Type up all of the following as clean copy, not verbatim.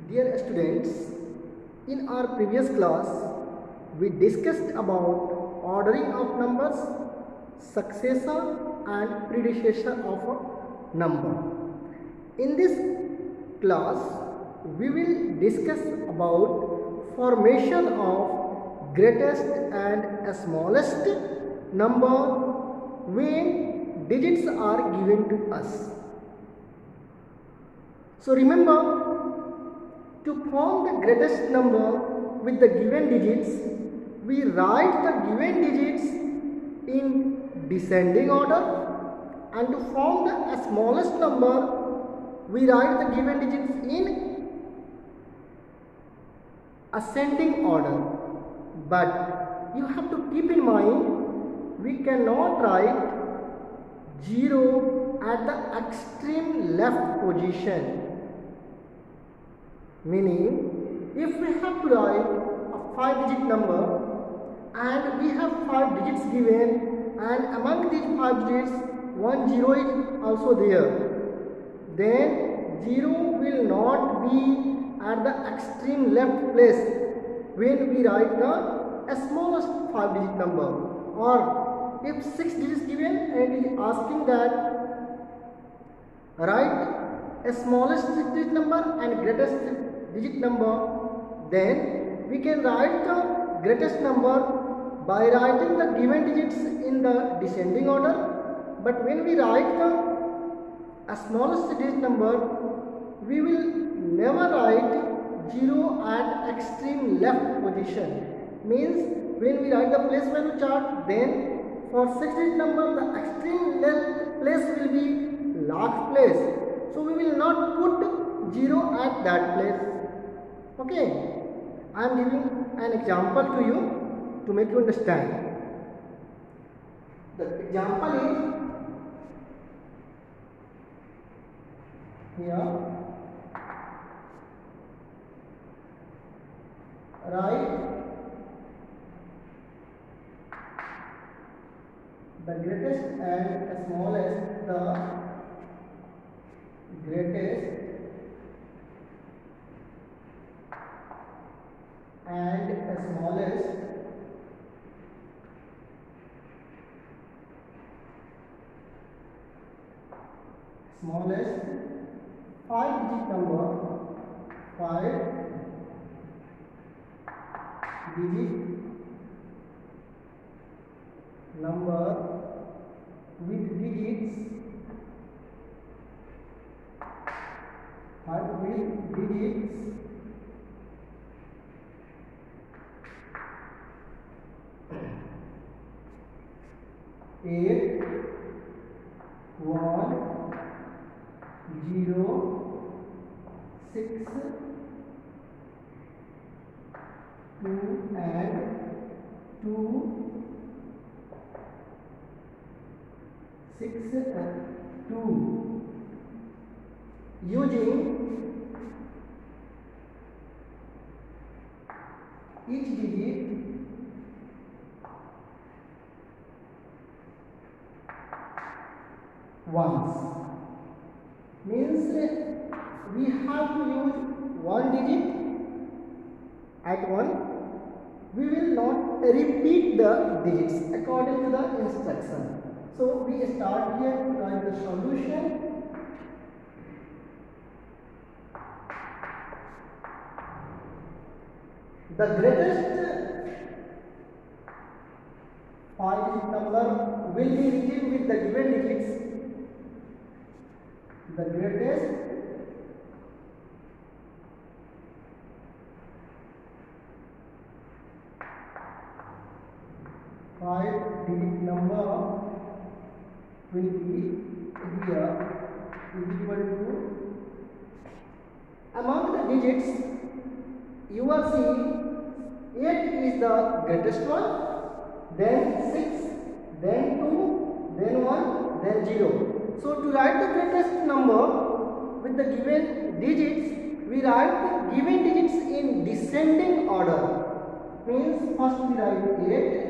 Dear students, in our previous class, we discussed about ordering of numbers, successor and predecessor of a number. In this class, we will discuss about formation of greatest and smallest number when digits are given to us. So remember, to form the greatest number with the given digits, we write the given digits in descending order, and to form the smallest number, we write the given digits in ascending order. But you have to keep in mind, we cannot write 0 at the extreme left position. Meaning, if we have to write a 5-digit number and we have 5 digits given, and among these 5 digits 1 0 is also there, then 0 will not be at the extreme left place when we write the smallest 5-digit number. Or if 6 digits given and it is asking that write a smallest digit number and greatest digit number, then we can write the greatest number by writing the given digits in the descending order. But when we write the smallest digit number, we will never write 0 at extreme left position. Means when we write the place value chart, then for 6-digit number the extreme left place will be last place. So we will not put 0 at that place. Okay, I am giving an example to you to make you understand. The example is here. Write the greatest and smallest, the greatest and smallest smallest 5-digit number, 5-digit number with digits, 5 with digits 8 1 0 6 2 and 2 6 2. Using each digit once, means we have to use one digit at one. We will not repeat the digits according to the instruction. So we start here to write the solution. The greatest 5-digit number will be written with the given digits. The greatest 5-digit number will be here is equal to, among the digits you are seeing 8 is the greatest one, then 6, then 2, then 1, then 0. So to write the greatest number with the given digits, we write the given digits in descending order. Means first we write 8,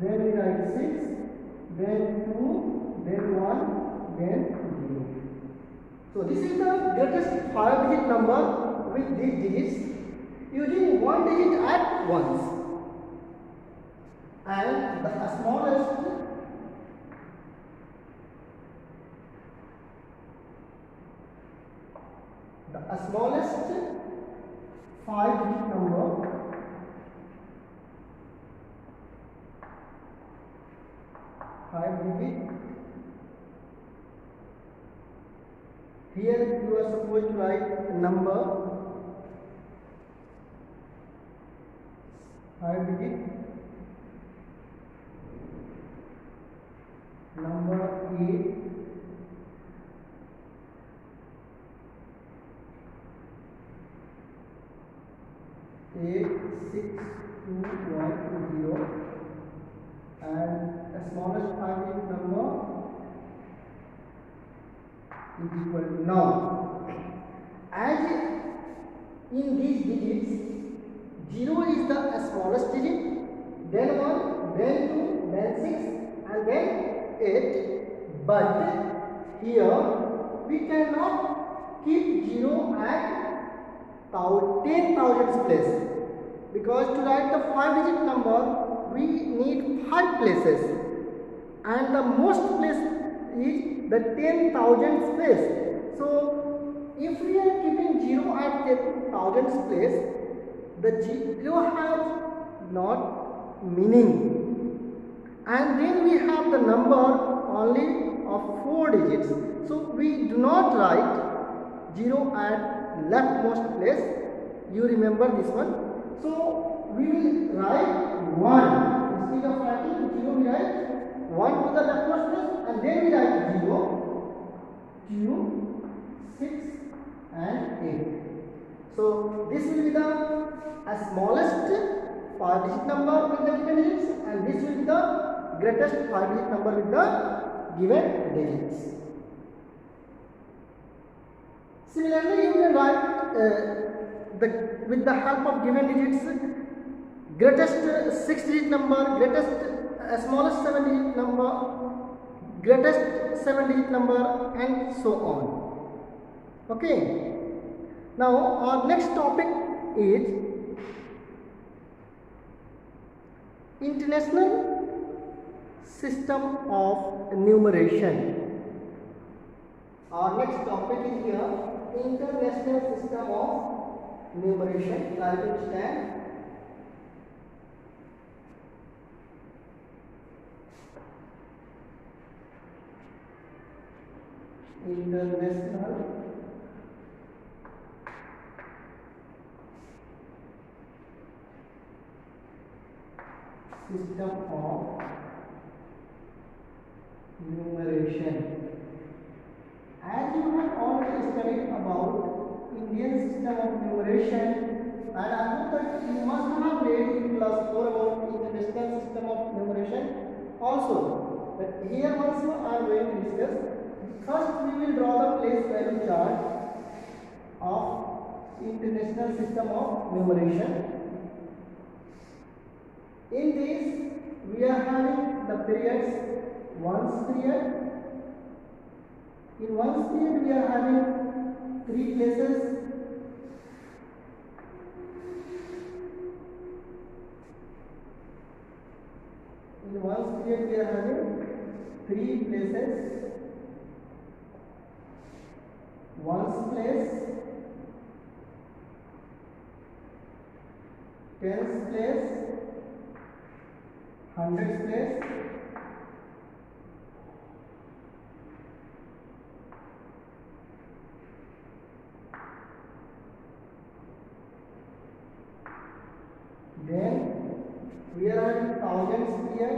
then we write 6, then 2, then 1, then 0. So this is the greatest 5-digit number with these digits using one digit at once, and the smallest five-digit number here you are supposed to write a number 5-digit number 8 86210, and the smallest five-digit number is equal to now. As in these digits, 0 is the smallest digit, then 1, then 2, then 6, and then 8. But here we cannot keep 0 at 10,000 place, because to write the 5-digit number we need 5 places, and the most place is the 10,000 place. So if we are keeping 0 at 10,000 place, the 0 has not meaning, and then we have the number only of 4 digits. So we do not write 0 at leftmost place. You remember this one. So we will write 1 instead of writing 0. We write 1 to the leftmost place, and then we write 0, 2, 6, and 8. So this will be the smallest 5-digit number with the given digits, and this will be the greatest 5-digit number with the given digits. Similarly, you can write with the help of given digits, greatest 6-digit number, greatest smallest 7-digit number, greatest 7-digit number, and so on. Okay. Now our next topic is International System of Numeration. Our next topic is here International System of Numeration. Try to understand. International System of Numeration. As you have already studied about Indian system of numeration, and I hope that you must have read in class 4 about international system of numeration also. But here also I am going to discuss. First we will draw the place value chart of international system of numeration. In this we are having the periods. Ones period. In ones period we are having 3 places. In ones period we are having 3 places. Ones place, tens place, hundreds place, then we are having thousands here.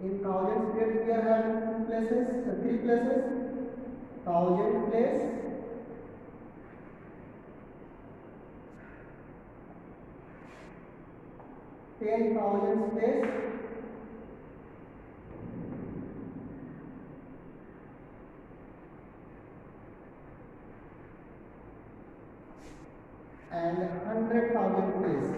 In thousands period we are having 2 places, 3 places, 1000 place, ten thousand place, and 100,000 place.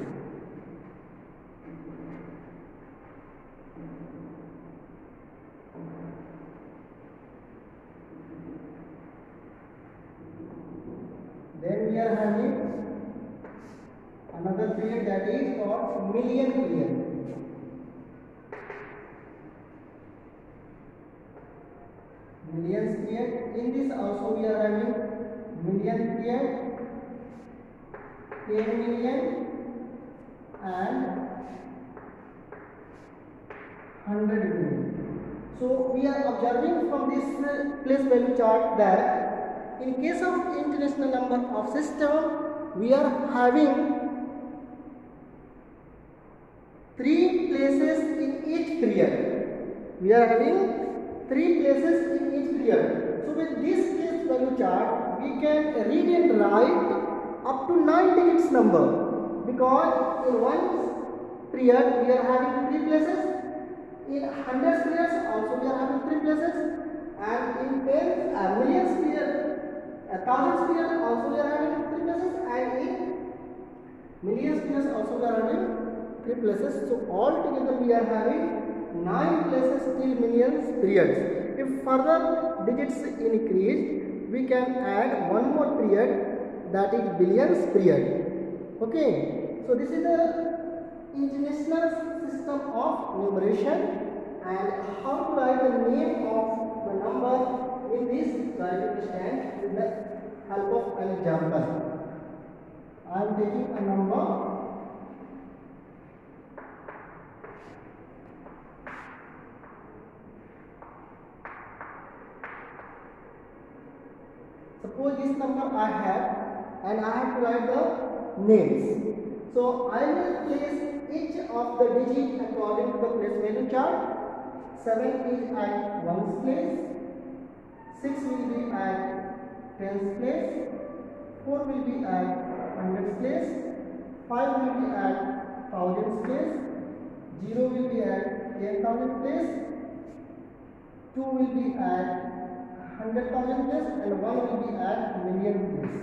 another period that is called million period. Millions period. In this also we are having million period, 10 million and 100 million. So we are observing from this place value chart that in case of international number of system, we are having 3 places in each period. We are having 3 places in each period. So with this place value chart, we can read and write up to 9 digits number, because in one period we are having 3 places. In hundreds periods also we are having 3 places, and in millions period, thousands period also we are having 3 places, and in millions periods also we are having 3 places. So all together we are having 9 places till millions periods. If further digits increased, we can add one more period, that is billions period. Okay, so this is the international system of numeration, and how to write the name of the number in this try to understand with the help of an example. I am taking a number. Suppose this number I have, and I have to write the names. So I will place each of the digit according to the place value chart. 7 is at 1's place, 6 will be at 10's place, 4 will be at 100's place, 5 will be at 1000's place, 0 will be at 10,000 place, 2 will be at 100,000 place, and 1 will be at million place.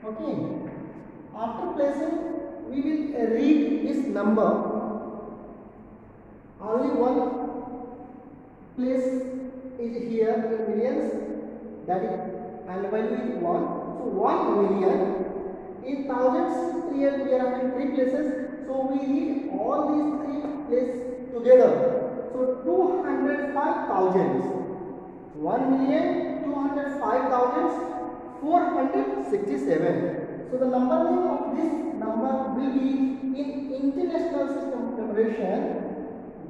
Okay. After placing, we will read this number. Only one place is here in millions, that is, and the value is 1. So 1 million. In thousands period we are having 3 places. So we read all these 3 places together. So 205,000. 1,205,467. So the number name of this number will be in international system numeration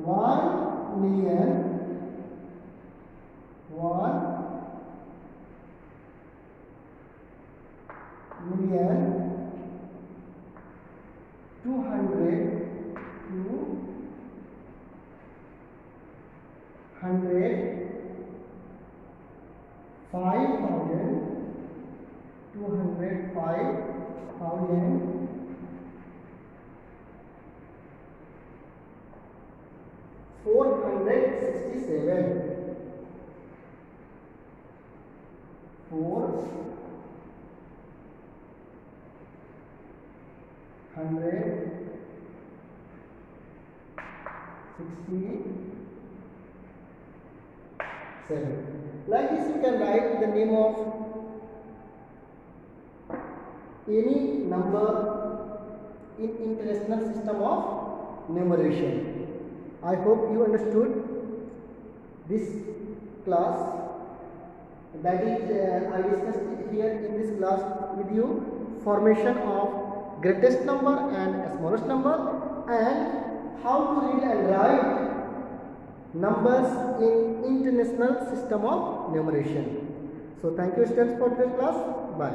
1,205,467. Like this, you can write the name of any number in international system of numeration. I hope you understood this class. That is, I discussed here in this class with you formation of greatest number and smallest number, and how to read and write numbers in international system of numeration. So thank you students for this class. Bye.